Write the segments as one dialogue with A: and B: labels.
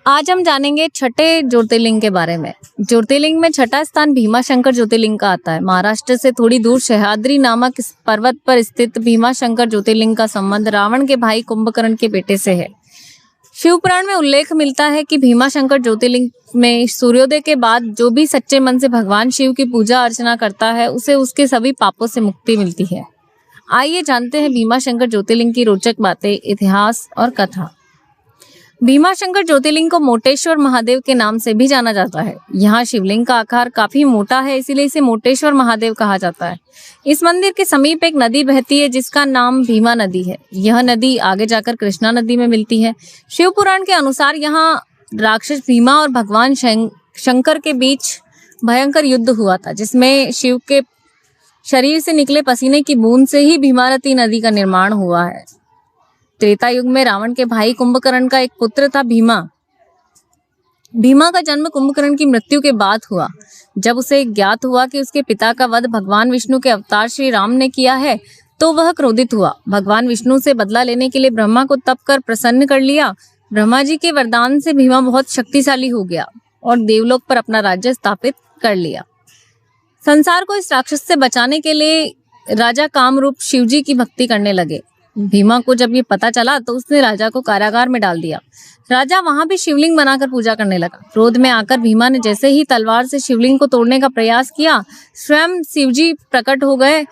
A: आज हम जानेंगे छठे ज्योतिर्लिंग के बारे में। ज्योतिर्लिंग में छठा स्थान भीमाशंकर ज्योतिर्लिंग का आता है। महाराष्ट्र से थोड़ी दूर सह्याद्री नामक इस पर्वत पर स्थित भीमाशंकर ज्योतिर्लिंग का संबंध रावण के भाई कुंभकर्ण के बेटे से है। शिव पुराण में उल्लेख मिलता है कि भीमाशंकर ज्योतिर्लिंग में सूर्योदय के बाद जो भी सच्चे मन से भगवान शिव की पूजा अर्चना करता है उसे उसके सभी पापों से मुक्ति मिलती है। आइए जानते हैं भीमाशंकर ज्योतिर्लिंग की रोचक बातें, इतिहास और कथा। भीमाशंकर ज्योतिर्लिंग को मोटेश्वर महादेव के नाम से भी जाना जाता है। यहाँ शिवलिंग का आकार काफी मोटा है, इसीलिए इसे मोटेश्वर महादेव कहा जाता है। इस मंदिर के समीप एक नदी बहती है जिसका नाम भीमा नदी है। यह नदी आगे जाकर कृष्णा नदी में मिलती है। शिव पुराण के अनुसार यहाँ राक्षस भीमा और भगवान शंकर के बीच भयंकर युद्ध हुआ था, जिसमें शिव के शरीर से निकले पसीने की बूंद से ही भीमावती नदी का निर्माण हुआ है। त्रेता युग में रावण के भाई कुंभकर्ण का एक पुत्र था भीमा। भीमा का जन्म कुंभकर्ण की मृत्यु के बाद हुआ। जब उसे ज्ञात हुआ कि उसके पिता का वध भगवान विष्णु के अवतार श्री राम ने किया है तो वह क्रोधित हुआ। भगवान विष्णु से बदला लेने के लिए ब्रह्मा को तप कर प्रसन्न कर लिया। ब्रह्मा जी के वरदान से भीमा बहुत शक्तिशाली हो गया और देवलोक पर अपना राज्य स्थापित कर लिया। संसार को इस राक्षस से बचाने के लिए राजा कामरूप शिवजी की भक्ति करने लगे। भीमा को जब ये पता चला तो उसने राजा को कारागार में डाल दिया। राजा वहां भी शिवलिंग बनाकर पूजा करने लगा। क्रोध में आकर भीमा ने जैसे ही तलवार से शिवलिंग को तोड़ने का प्रयास किया, स्वयं शिवजी प्रकट हो गए।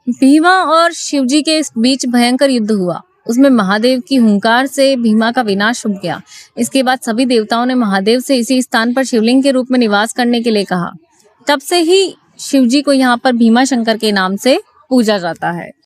A: भीमा और शिवजी के बीच भयंकर युद्ध हुआ। उसमें महादेव की हुंकार से भीमा का विनाश हो गया। इसके बाद सभी देवताओं ने महादेव से इसी स्थान पर शिवलिंग के रूप में निवास करने के लिए कहा। तब से ही शिवजी को यहाँ पर भीमाशंकर के नाम से पूजा जाता है।